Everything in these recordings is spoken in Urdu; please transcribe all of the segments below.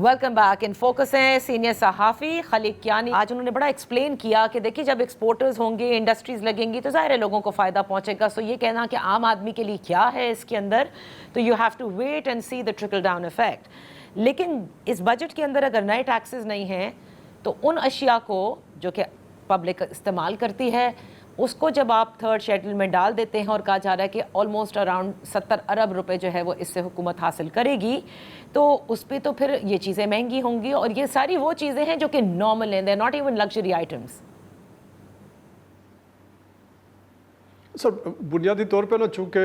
Welcome back. ان فوکس ہیں سینئر صحافی خلیق کیانی. آج انہوں نے بڑا ایکسپلین کیا کہ دیکھیے جب ایکسپورٹرز ہوں گے, انڈسٹریز لگیں گی تو ظاہر ہے لوگوں کو فائدہ پہنچے گا. سو یہ کہنا کہ عام آدمی کے لیے کیا ہے اس کے اندر, تو you have to wait and see the trickle down effect. لیکن اس بجٹ کے اندر اگر نئے ٹیکسز نہیں ہیں تو ان اشیاء کو جو کہ پبلک استعمال کرتی ہے اس کو جب آپ تھرڈ شیڈول میں ڈال دیتے ہیں اور کہا جا رہا ہے کہ آلموسٹ اراؤنڈ 70 ارب روپے جو ہے وہ اس سے حکومت حاصل کرے گی, تو اس پہ تو پھر یہ چیزیں مہنگی ہوں گی. اور یہ ساری وہ چیزیں ہیں جو کہ نارمل ہیں, they not even luxury items. Sir بنیادی طور پہ نا, چونکہ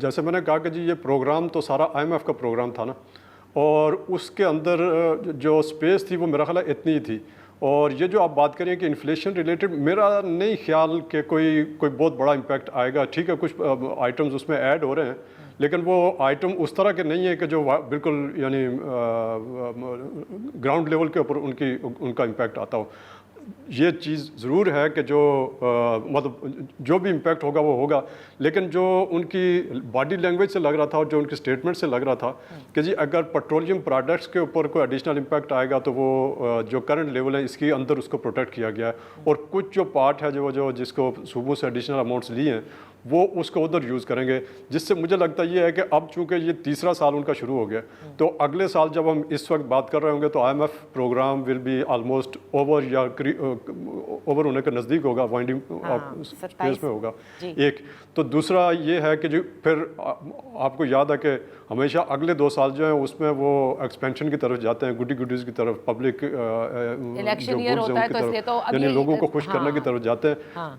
جیسے میں نے کہا کہ جی یہ پروگرام تو سارا IMF کا پروگرام تھا نا, اور اس کے اندر جو سپیس تھی وہ میرا خیال ہے اتنی ہی تھی. اور یہ جو آپ بات کریں کہ انفلیشن ریلیٹڈ, میرا نہیں خیال کہ کوئی بہت بڑا امپیکٹ آئے گا. ٹھیک ہے کچھ آئٹمز اس میں ایڈ ہو رہے ہیں, لیکن وہ آئٹم اس طرح کے نہیں ہیں کہ جو بالکل یعنی گراؤنڈ لیول کے اوپر ان کا امپیکٹ آتا ہو. یہ چیز ضرور ہے کہ جو مطلب جو بھی امپیکٹ ہوگا وہ ہوگا, لیکن جو ان کی باڈی لینگویج سے لگ رہا تھا اور جو ان کی اسٹیٹمنٹ سے لگ رہا تھا کہ جی اگر پیٹرولیم پروڈکٹس کے اوپر کوئی ایڈیشنل امپیکٹ آئے گا تو وہ جو کرنٹ لیول ہے اس کے اندر اس کو پروٹیکٹ کیا گیا ہے, اور کچھ جو پارٹ ہے جو جس کو صوبوں سے ایڈیشنل اماؤنٹس لی ہیں وہ اس کو ادھر یوز کریں گے. جس سے مجھے لگتا یہ ہے کہ اب چونکہ یہ تیسرا سال ان کا شروع ہو گیا, تو اگلے سال جب ہم اس وقت بات کر رہے ہوں گے تو IMF program will be almost over یا اوور ہونے کے نزدیک ہوگا, وائنڈنگ فیز میں ہوگا ایک. تو دوسرا یہ ہے کہ جو پھر آپ کو یاد ہے کہ ہمیشہ اگلے 2 سال جو ہیں اس میں وہ ایکسپینشن کی طرف جاتے ہیں, گڈیز کی طرف, پبلک الیکشن ایئر ہوتا ہے تو اس لیے تو یعنی لوگوں کو خوش کرنے کی طرف جاتے ہیں.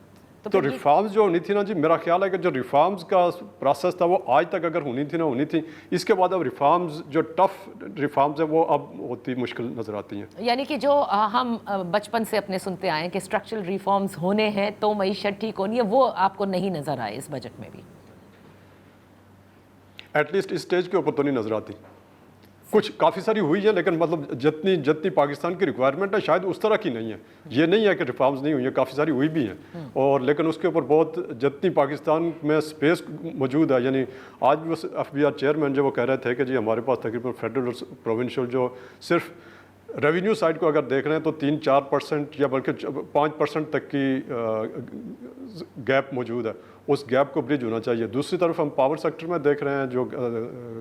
تو ریفارمز جو ہونی تھی نا جی, میرا خیال ہے کہ جو ریفارمز کا پروسیس تھا وہ آج تک اگر ہونی تھی, اس کے بعد اب ریفارمز جو ٹف ریفارمز ہیں وہ اب ہوتی مشکل نظر آتی ہیں. یعنی کہ جو ہم بچپن سے اپنے سنتے آئے ہیں کہ اسٹرکچرل ریفارمز ہونے ہیں تو معیشت ٹھیک ہونی ہے, وہ آپ کو نہیں نظر آئے اس بجٹ میں بھی, ایٹ لیسٹ اس اسٹیج کے اوپر تو نہیں نظر آتی. کچھ کافی ساری ہوئی ہے لیکن مطلب جتنی پاکستان کی ریکوائرمنٹ ہے شاید اس طرح کی نہیں ہے. یہ نہیں ہے کہ ریفارمز نہیں ہوئی ہیں, کافی ساری ہوئی بھی ہیں, اور لیکن اس کے اوپر بہت جتنی پاکستان میں سپیس موجود ہے. یعنی آج بھی وہ FBR چیئرمین جو وہ کہہ رہے تھے کہ جی ہمارے پاس تقریباً فیڈرل اور پروونشل جو صرف ریونیو سائڈ کو اگر دیکھ رہے ہیں تو 3-4% یا بلکہ 5% تک کی گیپ موجود ہے. اس گیپ کو بریج ہونا چاہیے. دوسری طرف ہم پاور سیکٹر میں دیکھ رہے ہیں, جو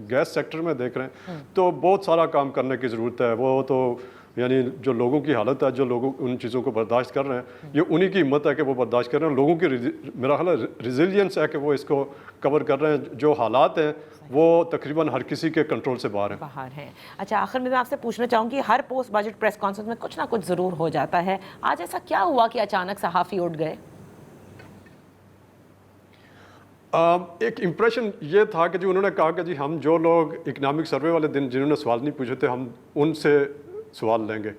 گیس سیکٹر میں دیکھ رہے ہیں, تو بہت سارا کام کرنے کی ضرورت ہے. وہ تو یعنی جو لوگوں کی حالت ہے, جو لوگ ان چیزوں کو برداشت کر رہے ہیں, یہ انہی کی ہمت ہے کہ وہ برداشت کر رہے ہیں. لوگوں کی میرا خیال ہے ریزیلینس ہے کہ وہ اس کو کور کر رہے ہیں. جو حالات ہیں وہ تقریباً ہر کسی کے کنٹرول سے باہر ہیں. اچھا, آخر میں آپ سے پوچھنا چاہوں گی, ہر پوسٹ بجٹ پریس کانفرنس میں کچھ نہ کچھ ضرور ہو جاتا ہے. آج ایسا کیا ہوا کہ اچانک صحافی اٹھ گئے؟ ایک امپریشن یہ تھا کہ جی انہوں نے کہا کہ جی ہم جو لوگ اکنامک سروے والے دن جنہوں نے سوال نہیں پوچھے تھے ہم ان سے سوال لیں گے.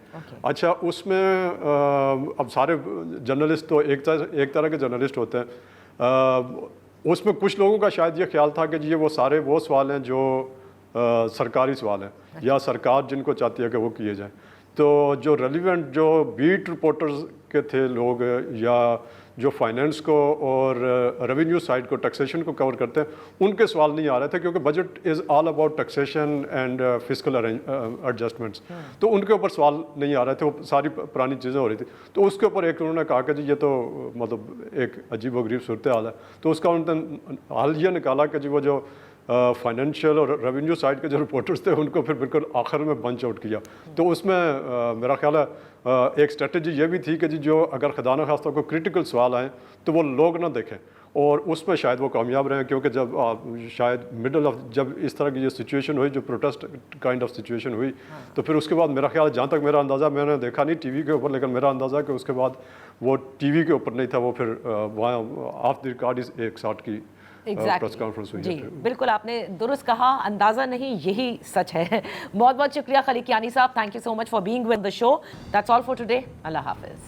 اچھا, اس میں اب سارے جرنلسٹ تو ایک طرح کے جرنلسٹ ہوتے ہیں. اس میں کچھ لوگوں کا شاید یہ خیال تھا کہ جی وہ سارے وہ سوال ہیں جو سرکاری سوال ہیں یا سرکار جن کو چاہتی ہے کہ وہ کیے جائیں. تو جو ریلیونٹ جو بیٹ رپورٹرز کے تھے لوگ, یا جو فائنینس کو اور ریونیو سائڈ کو, ٹیکسیشن کو کور کرتے ہیں, ان کے سوال نہیں آ رہے تھے, کیونکہ budget is all about taxation and fiscal adjustments. تو ان کے اوپر سوال نہیں آ رہے تھے, وہ ساری پرانی چیزیں ہو رہی تھی. تو اس کے اوپر ایک انہوں نے کہا کہ جی یہ تو مطلب ایک عجیب و غریب صورتحال ہے. تو اس کا انہوں نے حل یہ نکالا کہ جی وہ جو فائنینشیل اور ریونیو سائڈ کے جو رپورٹرز تھے ان کو پھر بالکل آخر میں بنچ آؤٹ کیا. تو اس میں میرا خیال ہے ایک اسٹریٹجی یہ بھی تھی کہ جی جو اگر خدا نخواستہ کو کرٹیکل سوال آئیں تو وہ لوگ نہ دیکھیں, اور اس میں شاید وہ کامیاب رہیں. کیونکہ جب شاید مڈل آف جب اس طرح کی یہ سچویشن ہوئی, جو پروٹیسٹ کائنڈ آف سچویشن ہوئی, تو پھر اس کے بعد میرا خیال جہاں تک میرا اندازہ, میں نے دیکھا نہیں ٹی وی کے اوپر, لیکن میرا اندازہ کہ اس کے بعد وہ ٹی وی کے اوپر نہیں تھا, وہ پھر وہاں آف دی ریکارڈ ایک ساٹھ کی پریس کانفرنس ہوئی. جی بالکل, آپ نے درست کہا, اندازہ نہیں یہی سچ ہے. بہت بہت شکریہ خلیق کیانی صاحب, thank you so much for being with the show. That's all for today. اللہ حافظ.